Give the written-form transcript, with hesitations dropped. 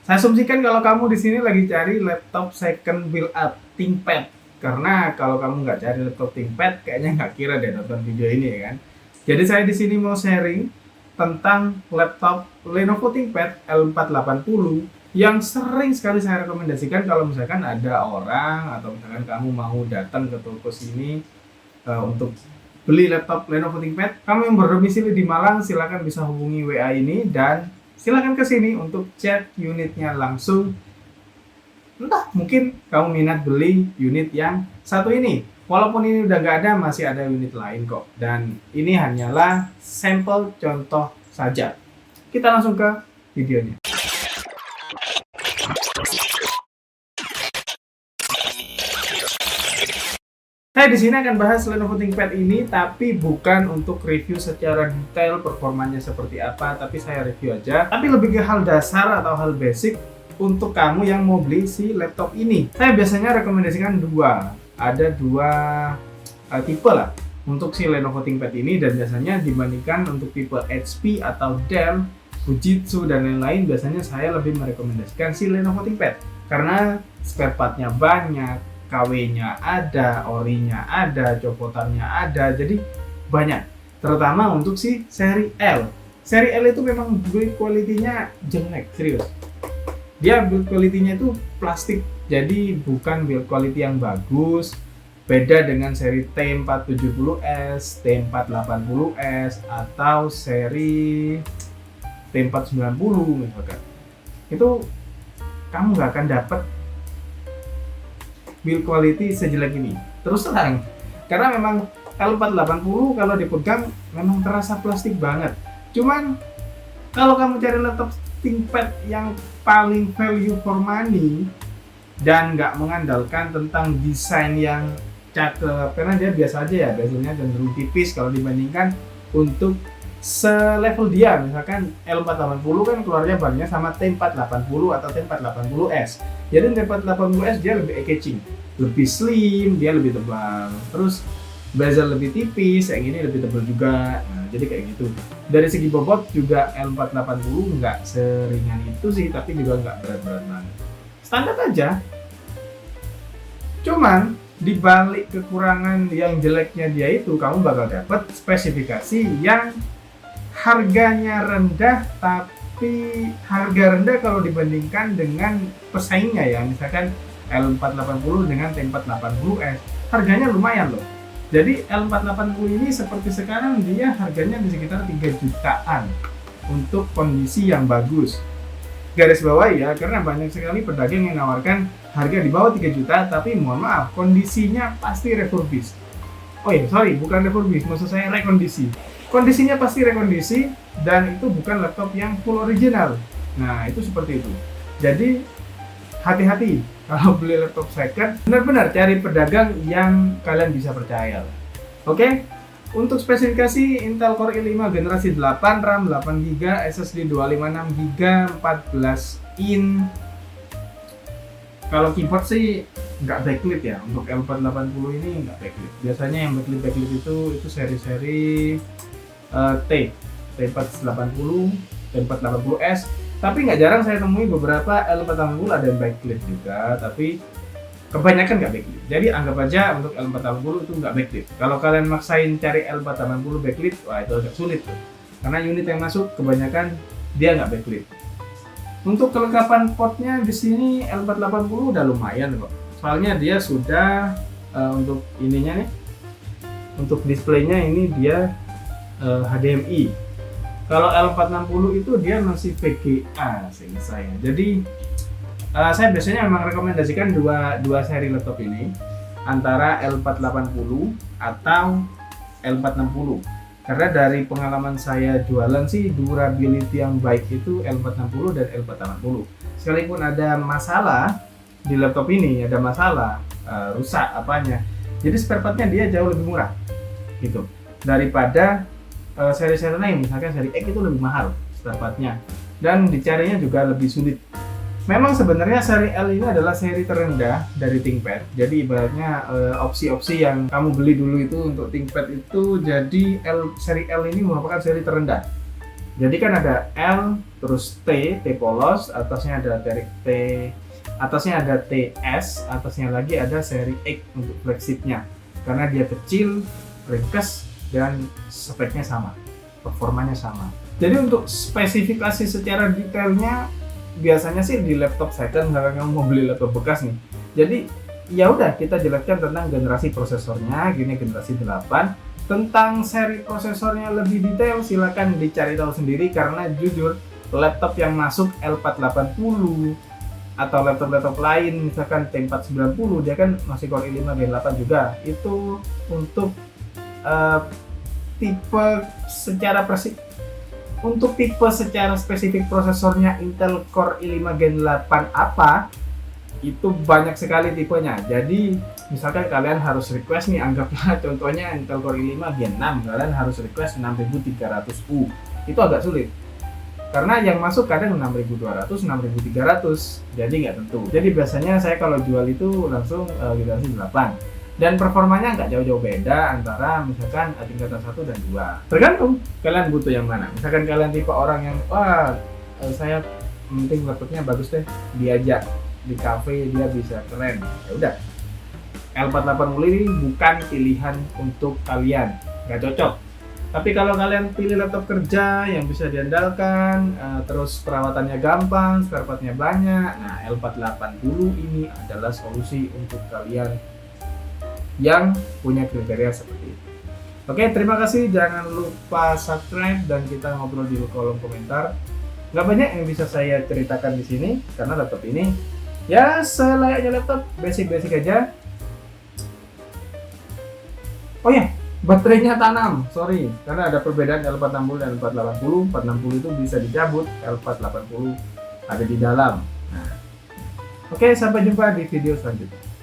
Saya asumsikan kalau kamu di sini lagi cari laptop second build up ThinkPad, karena kalau kamu nggak cari laptop ThinkPad, kayaknya nggak kira deh nonton video ini ya kan. Jadi saya di sini mau sharing tentang laptop Lenovo ThinkPad L480 yang sering sekali saya rekomendasikan kalau misalkan ada orang atau misalkan kamu mau datang ke toko sini untuk beli laptop Lenovo ThinkPad. Kamu yang berdomisili di Malang silakan bisa hubungi WA ini dan silakan ke sini untuk cek unitnya langsung. Entah mungkin kamu minat beli unit yang satu ini. Walaupun ini udah nggak ada, masih ada unit lain kok. Dan ini hanyalah sampel contoh saja. Kita langsung ke videonya. Saya di sini akan bahas Lenovo ThinkPad ini, tapi bukan untuk review secara detail performanya seperti apa, tapi saya review aja. Tapi lebih ke hal dasar atau hal basic untuk kamu yang mau beli si laptop ini. Saya biasanya rekomendasikan ada dua tipe lah untuk si Lenovo ThinkPad ini, dan biasanya dibandingkan untuk tipe HP atau Dell, Fujitsu dan lain-lain, biasanya saya lebih merekomendasikan si Lenovo ThinkPad karena spare partnya banyak, KW-nya ada, orinya ada, copotannya ada, jadi banyak. Terutama untuk si seri L. Seri L itu memang build quality-nya jelek, serius. Dia build quality-nya itu plastik, jadi bukan build quality yang bagus. Beda dengan seri T470S, T480S, atau seri T490 misalkan. Itu kamu nggak akan dapat build quality sejelek ini. Terus terang, karena memang L480 kalau dipegang memang terasa plastik banget. Cuman kalau kamu cari laptop ThinkPad yang paling value for money dan nggak mengandalkan tentang desain yang cakep, karena dia biasa aja ya, biasanya cenderung tipis kalau dibandingkan untuk selevel dia. Misalkan L480 kan keluarnya bannya sama T480 atau T480S. Jadi T480S dia lebih eye-catching, lebih slim, dia lebih tebal. Terus bezel lebih tipis, yang ini lebih tebal juga. Nah, jadi kayak gitu. Dari segi bobot juga L480 nggak seringan itu sih, tapi juga nggak berat-berat banget. Standar aja. Cuman di balik kekurangan yang jeleknya dia itu, kamu bakal dapat spesifikasi yang harganya rendah, tapi harga rendah kalau dibandingkan dengan pesaingnya ya. Misalkan L480 dengan T480S, harganya lumayan loh. Jadi L480 ini seperti sekarang dia harganya di sekitar 3 jutaan untuk kondisi yang bagus. Garis bawah ya, karena banyak sekali pedagang yang menawarkan harga di bawah 3 juta, tapi mohon maaf, kondisinya pasti refurbish. Oh ya, sorry, bukan refurbish, maksud saya rekondisi. Kondisinya pasti rekondisi, dan itu bukan laptop yang full original. Nah, itu seperti itu. Jadi, hati-hati kalau beli laptop second, benar-benar cari pedagang yang kalian bisa percaya. Oke? Untuk spesifikasi Intel Core i5 generasi 8, RAM 8GB, SSD 256GB, 14 in. Kalau keyboard sih nggak backlit ya, untuk L480 ini nggak backlit. Biasanya yang backlit itu seri-seri T480, T480S. Tapi nggak jarang saya temui beberapa L480 ada yang backlit juga, tapi kebanyakan nggak backlit. Jadi anggap aja untuk L480 itu nggak backlit. Kalau kalian maksain cari L480 backlit, wah itu agak sulit tuh. Karena unit yang masuk kebanyakan dia nggak backlit. Untuk kelengkapan portnya di sini L480 udah lumayan kok. Soalnya dia sudah untuk ininya nih, untuk displaynya ini dia HDMI. Kalau L460 itu dia masih VGA seingat saya. Jadi saya biasanya memang rekomendasikan dua seri laptop ini, antara L480 atau L460. Karena dari pengalaman saya jualan sih, durability yang baik itu L460 dan L480. Sekalipun ada masalah di laptop ini, ada masalah rusak apanya, jadi spare partnya dia jauh lebih murah gitu daripada seri-seri lain. Misalkan seri X itu lebih mahal spare partnya dan dicarinya juga lebih sulit. Memang sebenarnya seri L ini adalah seri terendah dari ThinkPad. Jadi ibaratnya opsi-opsi yang kamu beli dulu itu untuk ThinkPad itu, jadi seri L ini merupakan seri terendah. Jadi kan ada L, terus T polos, atasnya ada seri T, atasnya ada TS, atasnya lagi ada seri X untuk flagshipnya. Karena dia kecil, ringkas, dan speknya sama, performanya sama. Jadi untuk spesifikasi secara detailnya, biasanya sih di laptop second, misalkan kamu mau beli laptop bekas nih. Jadi ya udah kita jelaskan tentang generasi prosesornya, gini generasi 8. Tentang seri prosesornya lebih detail silakan dicari tahu sendiri, karena jujur laptop yang masuk L480 atau laptop-laptop lain misalkan T490 dia kan masih Core i5 Gen 8 juga, itu untuk tipe secara spesifik prosesornya Intel Core i5 Gen 8 apa, itu banyak sekali tipenya. Jadi misalkan kalian harus request nih, anggaplah contohnya Intel Core i5 Gen 6, kalian harus request 6300U. Itu agak sulit karena yang masuk kadang 6200, 6300, jadi nggak tentu. Jadi biasanya saya kalau jual itu langsung generasi 8, dan performanya nggak jauh-jauh beda antara misalkan tingkatan 1 dan 2. Tergantung kalian butuh yang mana. Misalkan kalian tipe orang yang saya penting laptopnya bagus deh, diajak di cafe dia bisa keren, ya udah L480 ini bukan pilihan untuk kalian, nggak cocok. Tapi kalau kalian pilih laptop kerja yang bisa diandalkan, terus perawatannya gampang, spare partnya banyak, nah L480 ini adalah solusi untuk kalian yang punya kriteria seperti itu. Oke, terima kasih, jangan lupa subscribe dan kita ngobrol di kolom komentar. Nggak banyak yang bisa saya ceritakan di sini karena laptop ini ya selayaknya laptop basic aja. Oh ya, baterainya tanam, sorry, karena ada perbedaan L460 dan L480. 460 itu bisa dicabut, L480 ada di dalam. Nah, oke, sampai jumpa di video selanjutnya.